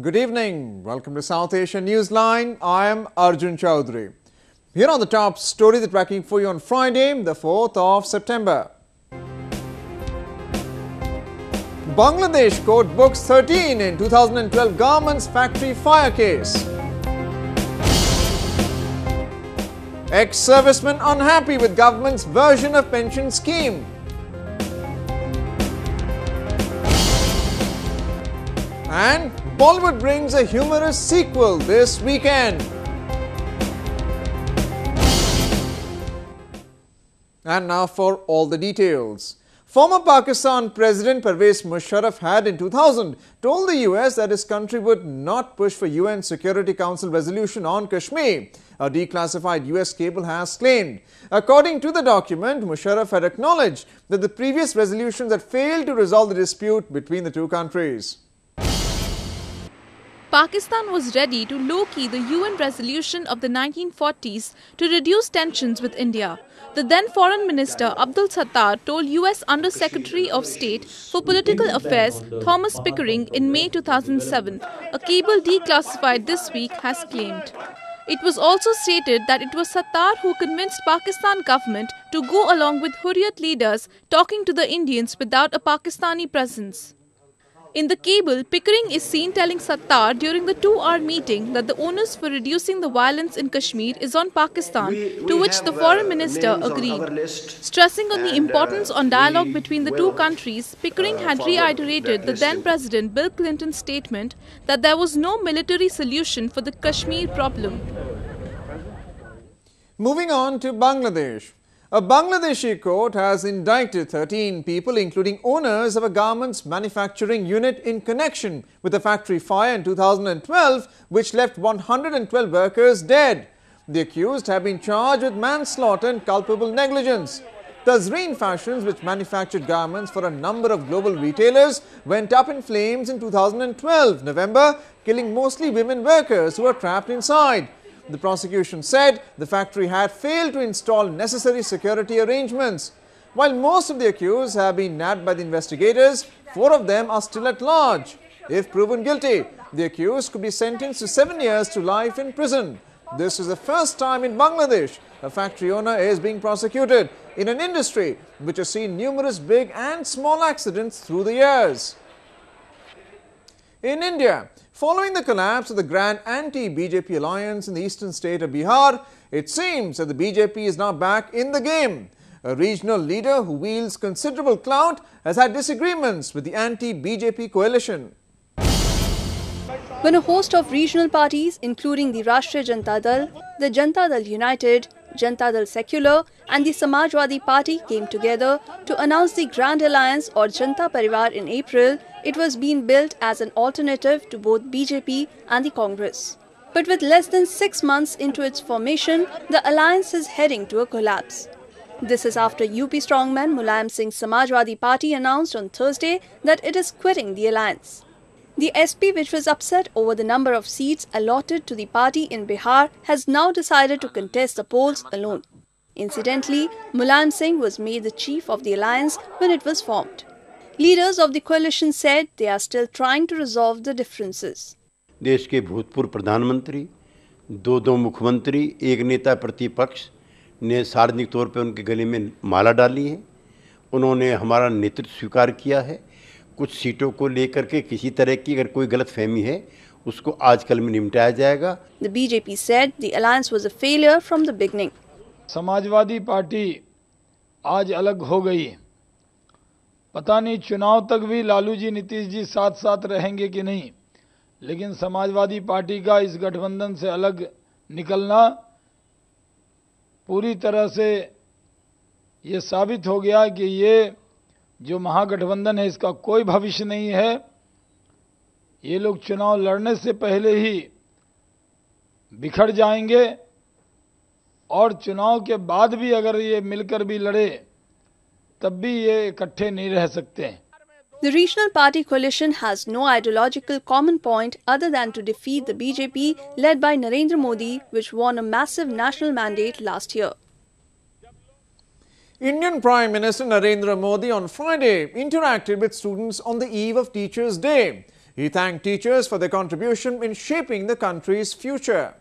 Good evening. Welcome to South Asian Newsline. I am Arjun Chowdhury. Here are the top stories that we're tracking for you on Friday, the 4th of September. Bangladesh court books 13 in 2012 garments factory fire case. Ex-servicemen unhappy with government's version of pension scheme. And Bollywood brings a humorous sequel this weekend. And now for all the details. Former Pakistan President Pervez Musharraf had in 2000 told the US that his country would not push for UN Security Council resolution on Kashmir, a declassified US cable has claimed. According to the document, Musharraf had acknowledged that the previous resolutions had failed to resolve the dispute between the two countries. Pakistan was ready to low-key the UN resolution of the 1940s to reduce tensions with India. The then Foreign Minister Abdul Sattar told US Under-Secretary of State for Political Affairs Thomas Pickering in May 2007, a cable declassified this week has claimed. It was also stated that it was Sattar who convinced Pakistan government to go along with Hurriyat leaders talking to the Indians without a Pakistani presence. In the cable, Pickering is seen telling Sattar during the 2-hour meeting that the onus for reducing the violence in Kashmir is on Pakistan, to which the foreign minister agreed. Stressing on the importance on dialogue between the two countries, Pickering had reiterated the then President Bill Clinton's statement that there was no military solution for the Kashmir problem. Moving on to Bangladesh. A Bangladeshi court has indicted 13 people, including owners of a garments manufacturing unit, in connection with a factory fire in 2012, which left 112 workers dead. The accused have been charged with manslaughter and culpable negligence. Tazreen Fashions, which manufactured garments for a number of global retailers, went up in flames in 2012 November, killing mostly women workers who were trapped inside. The prosecution said the factory had failed to install necessary security arrangements. While most of the accused have been nabbed by the investigators, 4 of them are still at large. If proven guilty, the accused could be sentenced to 7 years to life in prison. This is the first time in Bangladesh a factory owner is being prosecuted in an industry which has seen numerous big and small accidents through the years. In India, following the collapse of the grand anti-BJP alliance in the eastern state of Bihar, it seems that the BJP is now back in the game. A regional leader who wields considerable clout has had disagreements with the anti-BJP coalition. When a host of regional parties, including the Rashtriya Janata Dal, the Janata Dal United, Janata Dal Secular and the Samajwadi Party came together to announce the Grand Alliance or Janta Parivar in April, it was being built as an alternative to both BJP and the Congress. But with less than 6 months into its formation, the alliance is heading to a collapse. This is after UP strongman Mulayam Singh's Samajwadi Party announced on Thursday that it is quitting the alliance. The SP, which was upset over the number of seats allotted to the party in Bihar, has now decided to contest the polls alone. Incidentally, Mulayam Singh was made the chief of the alliance when it was formed. Leaders of the coalition said they are still trying to resolve the differences. देश के भूतपूर्व प्रधानमंत्री, दो मुख्यमंत्री, एक नेता प्रतिपक्ष ने सार्वजनिक तौर पर उनके गले में माला डाली है. उन्होंने हमारा नेतृत्व स्वीकार किया है. कुछ सीटों को लेकर के किसी तरह की अगर कोई गलतफहमी है, उसको आजकल में निपटाया जाएगा. The BJP said the alliance was a failure from the beginning. Samajwadi party आज अलग हो गई. पता नहीं चुनाव तक भी लालू जी नीतीश जी साथ साथ रहेंगे कि नहीं, लेकिन समाजवादी पार्टी का इस गठबंधन से अलग निकलना पूरी तरह से ये साबित हो गया कि ये जो महागठबंधन है इसका कोई भविष्य नहीं है. ये लोग चुनाव लड़ने से पहले ही बिखर जाएंगे और चुनाव के बाद भी अगर ये मिलकर भी लड़े तब भी ये इकट्ठे नहीं रह सकते. The regional party coalition has no ideological common point other than to defeat the BJP led by Narendra Modi, which won a massive national mandate last year. Indian Prime Minister Narendra Modi on Friday interacted with students on the eve of Teachers' Day. He thanked teachers for their contribution in shaping the country's future.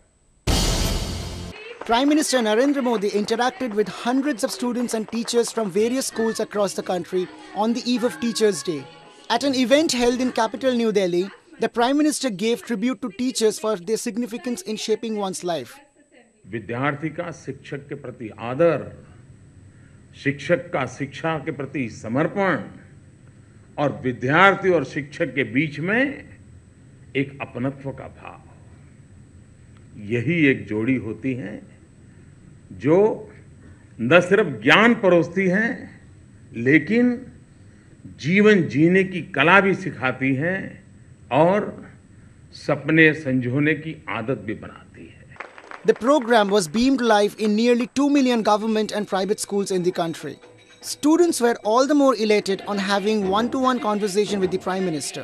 Prime Minister Narendra Modi interacted with hundreds of students and teachers from various schools across the country on the eve of Teachers' Day. At an event held in capital New Delhi, the Prime Minister gave tribute to teachers for their significance in shaping one's life. विद्यार्थी का शिक्षक के प्रति आदर, शिक्षक का शिक्षा के प्रति समर्पण और विद्यार्थी और शिक्षक के बीच में एक अपनत्व का भाव, यही एक जोड़ी होती है जो न सिर्फ ज्ञान परोसती है लेकिन जीवन जीने की कला भी सिखाती है और सपने संजोने की आदत भी बनाती है. The program was beamed live in nearly 2 million government and private schools in the country. Students were all the more elated on having one-to-one conversation with the Prime Minister.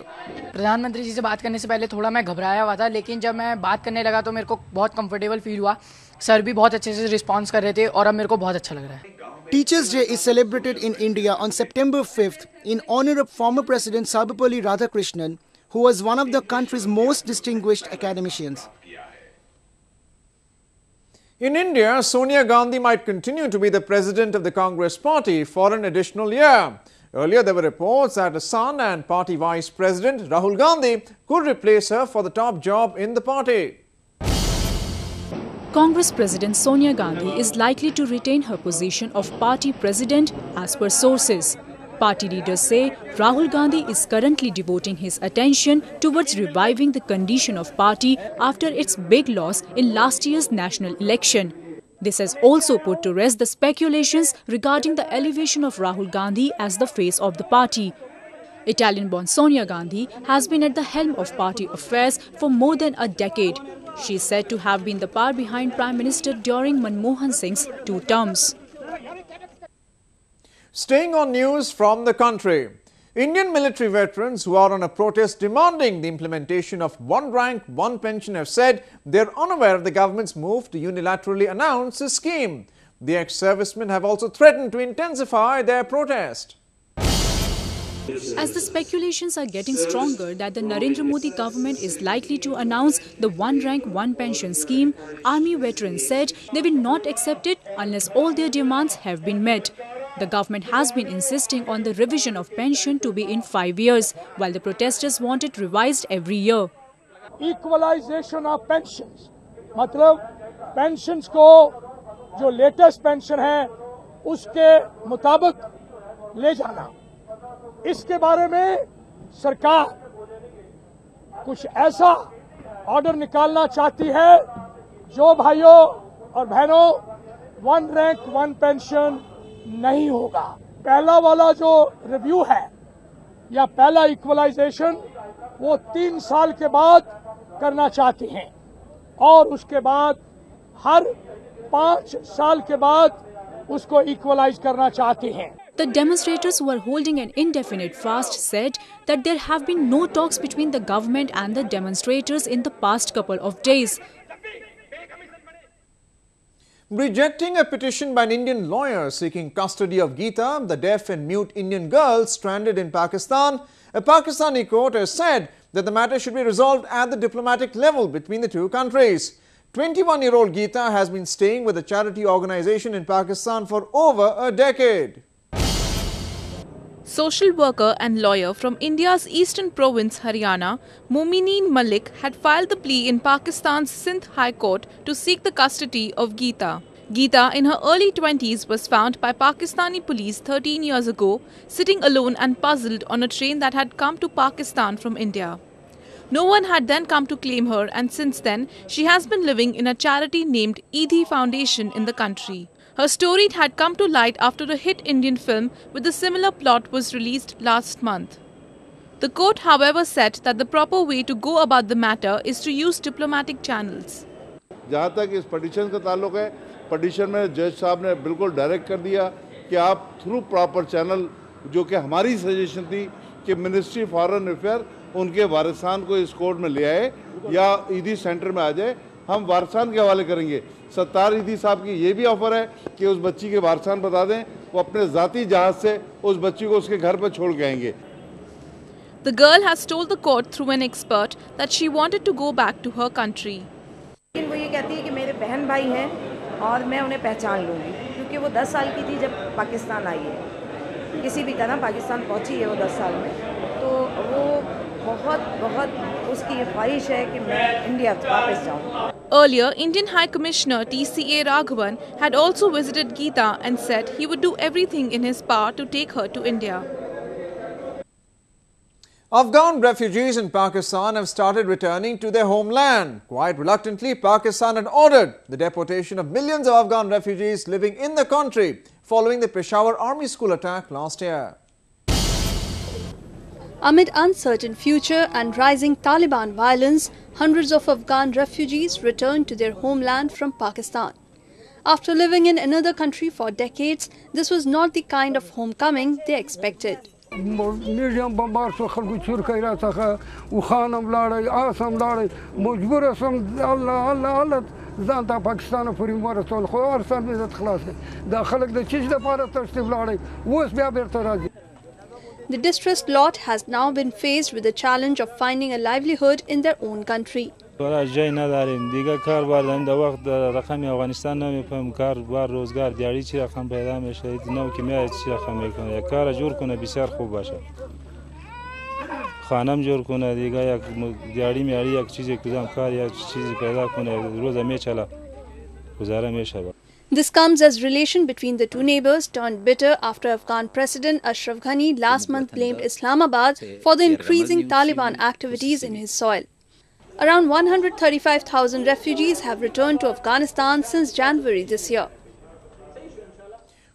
प्रधानमंत्री जी से बात करने से पहले थोड़ा मैं घबराया हुआ था, लेकिन जब मैं बात करने लगा तो मेरे को बहुत कंफर्टेबल फील हुआ. सर भी बहुत अच्छे से रिस्पॉन्स कर रहे थे और अब मेरे को बहुत अच्छा लग रहा है. Teachers' Day is celebrated in India on September 5th in honor of former President Sarvepalli Radhakrishnan, who was one of the country's most distinguished academicians. In India, Sonia Gandhi might continue to be the president of the Congress party for an additional year. Earlier, there were reports that her son and party vice president Rahul Gandhi could replace her for the top job in the party. Congress President Sonia Gandhi is likely to retain her position of party president as per sources. Party leaders say Rahul Gandhi is currently devoting his attention towards reviving the condition of party after its big loss in last year's national election. This has also put to rest the speculations regarding the elevation of Rahul Gandhi as the face of the party. Italian-born Sonia Gandhi has been at the helm of party affairs for more than a decade. She is said to have been the power behind Prime Minister during Manmohan Singh's 2 terms. Staying on news from the country, Indian military veterans who are on a protest demanding the implementation of one rank, one pension have said they are unaware of the government's move to unilaterally announce a scheme. The ex-servicemen have also threatened to intensify their protest. As the speculations are getting stronger that the Narendra Modi government is likely to announce the one rank, one pension scheme, army veterans said they will not accept it unless all their demands have been met. The government has been insisting on the revision of pension to be in 5 years, while the protesters want it revised every year. Equalization of pensions, मतलब pensions को जो latest pension है उसके मुताबिक ले जाना. इसके बारे में सरकार कुछ ऐसा ऑर्डर निकालना चाहती है जो भाइयों और बहनों वन रैंक वन पेंशन नहीं होगा. पहला वाला जो रिव्यू है या पहला इक्वलाइजेशन वो 3 साल के बाद करना चाहती हैं और उसके बाद हर 5 साल के बाद उसको इक्वलाइज करना चाहती हैं. The demonstrators who are holding an indefinite fast said that there have been no talks between the government and the demonstrators in the past couple of days. Rejecting a petition by an Indian lawyer seeking custody of Geeta, the deaf and mute Indian girl stranded in Pakistan, a Pakistani court has said that the matter should be resolved at the diplomatic level between the two countries. 21-year-old Geeta has been staying with a charity organization in Pakistan for over a decade. Social worker and lawyer from India's eastern province Haryana, Momineen Malik had filed the plea in Pakistan's Sindh High Court to seek the custody of Geeta. Geeta, in her early 20s, was found by Pakistani police 13 years ago, sitting alone and puzzled on a train that had come to Pakistan from India. No one had then come to claim her, and since then, she has been living in a charity named Eidhi Foundation in the country. Her story had come to light after a hit Indian film with a similar plot was released last month. The court, however, said that the proper way to go about the matter is to use diplomatic channels. जहाँ तक इस petition का ताल्लुक है, petition में जज साहब ने बिल्कुल डायरेक्ट कर दिया कि आप थ्रू प्रॉपर चैनल, जो कि हमारी सजेशन थी कि मिनिस्ट्री फॉरेन अफेयर उनके वारिसान को इस कोर्ट में ले आए या ईदी सेंटर में आ जाए, हम वारसान के हवाले करेंगे. सत्तार ईदी साहब की ये भी ऑफर है कि उस बच्ची के वारसान बता दें, वो अपने ज़ाती जहाज़ से उस बच्ची को उसके घर पर छोड़ के आएंगे. The girl has told the court through an expert that she wanted to go back to her country. वो ये कहती है कि मेरे बहन भाई हैं और मैं उन्हें पहचान लूँगी क्योंकि वो 10 साल की थी जब पाकिस्तान आई है। किसी भी तरह पाकिस्तान पहुँची है वो 10 साल में, तो वो बहुत उसकी ख्वाहिश है कि मैं इंडिया वापस जाऊँ। Earlier, Indian High Commissioner TCA Raghavan had also visited Geeta and said he would do everything in his power to take her to India. Afghan refugees in Pakistan have started returning to their homeland. Quite reluctantly, Pakistan had ordered the deportation of millions of Afghan refugees living in the country following the Peshawar Army School attack last year. Amid uncertain future and rising Taliban violence, hundreds of Afghan refugees returned to their homeland from Pakistan. After living in another country for decades, this was not the kind of homecoming they expected. میډیم بمبار شو خلکو چور کوي را څخه او خانم لاړی آسم لاړی مجبور سم الله ځان ته پاکستان پورې ورسول خو هر سال مې خلاص دا خلک د چیز لپاره تشریف لاړی اوس بیا بیرته راځي. The distressed lot has now been faced with the challenge of finding a livelihood in their own country. جای نداریم دیگه کار بردیم در وقت رقم افغانستان نمیفهم کار بار روزگار دیاری چی رقم پیدا میشه نو که میاد چی رقم میکنه یک کار جور کنه بسیار خوب باشه خانم جور کنه دیگه یک دیاری میاری یک چیزی کدام کار یا چیزی پیدا کنه روز میچلا گزاره میشه. This comes as relation between the two neighbors turned bitter after Afghan President Ashraf Ghani last month blamed Islamabad for the increasing Taliban activities in his soil. Around 135,000 refugees have returned to Afghanistan since January this year.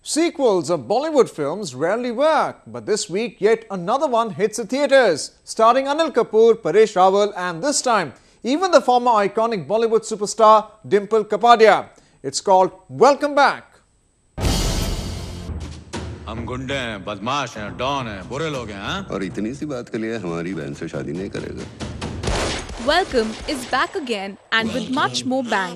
Sequels of Bollywood films rarely work, but this week yet another one hits the theatres, starring Anil Kapoor, Paresh Rawal and this time even the former iconic Bollywood superstar Dimple Kapadia. It's called Welcome Back. हम गुंडे हैं, बदमाश हैं, don हैं, बुरे लोग हैं, हाँ? और इतनी सी बात के लिए हमारी बहन से शादी नहीं करेगा। Welcome is back again and with much more bang.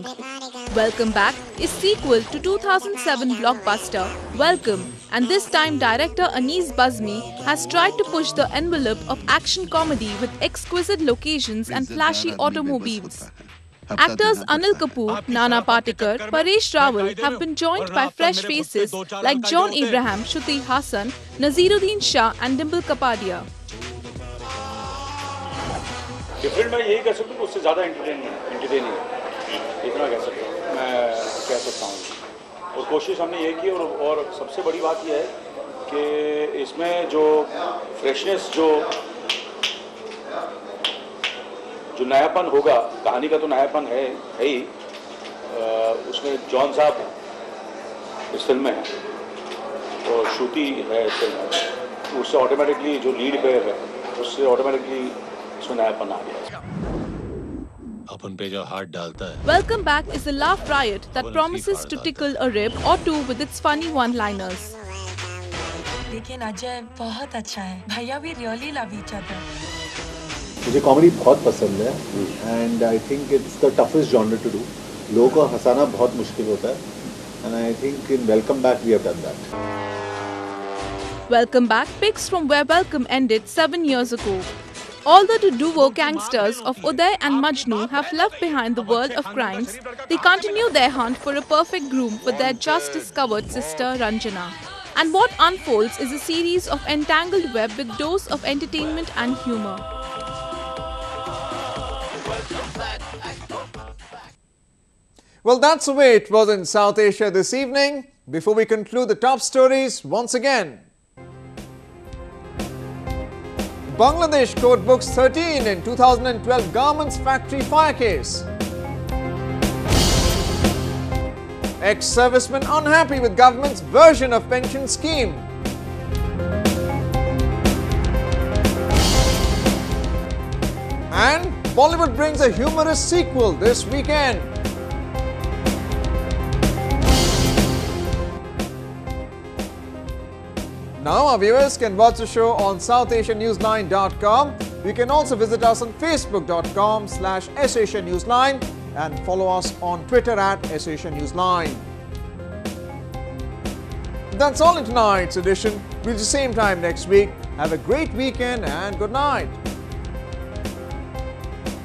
Welcome Back is sequel to 2007 blockbuster Welcome, and this time director Anees Bazmi has tried to push the envelope of action comedy with exquisite locations and flashy automobiles. Actors Anil Kapoor, Nana Patekar, Paresh Rawal have been joined by fresh faces like John Abraham, Shruti Hassan, Nazeeruddin Shah and Dimple Kapadia. Different मैं यही कह सकता हूँ उससे ज़्यादा entertaining इतना कह सकता हूँ मैं कह सकता हूँ और कोशिश हमने ये की और सबसे बड़ी बात यह है कि इसमें जो फ्रेशनेस जो नयापन होगा कहानी का तो नयापन है ही उसमें जॉन साहब इस फिल्म में है और श्रुति है इस फिल्म में उससे ऑटोमेटिकली जो लीड पेयर है उससे automatically Welcome Back is a laugh riot that promises to tickle a rib or two with its funny one-liners. लेकिन अजय बहुत अच्छा है भैया we really love each other. मुझे कॉमेडी बहुत पसंद है and I think it's the toughest genre to do. लोगों को हंसाना बहुत मुश्किल होता है and I think in Welcome Back we have done that. Welcome Back picks from where Welcome ended 7 years ago. All the duo gangsters of Uday and Majnu have left behind the world of crimes. They continue their hunt for a perfect groom for their just discovered sister Ranjana. And what unfolds is a series of entangled web with dose of entertainment and humor. Well, that's the way it was in South Asia this evening. Before we conclude the top stories, once again, Bangladesh court books 13 in 2012 garments factory fire case. Ex-servicemen unhappy with government's version of pension scheme. And Bollywood brings a humorous sequel this weekend. Now our viewers can watch the show on SouthAsiaNewsline.com. You can also visit us on Facebook.com/SAsiaNewsline and follow us on Twitter @SAsiaNewsline. That's all in tonight's edition. We'll see you same time next week. Have a great weekend and good night.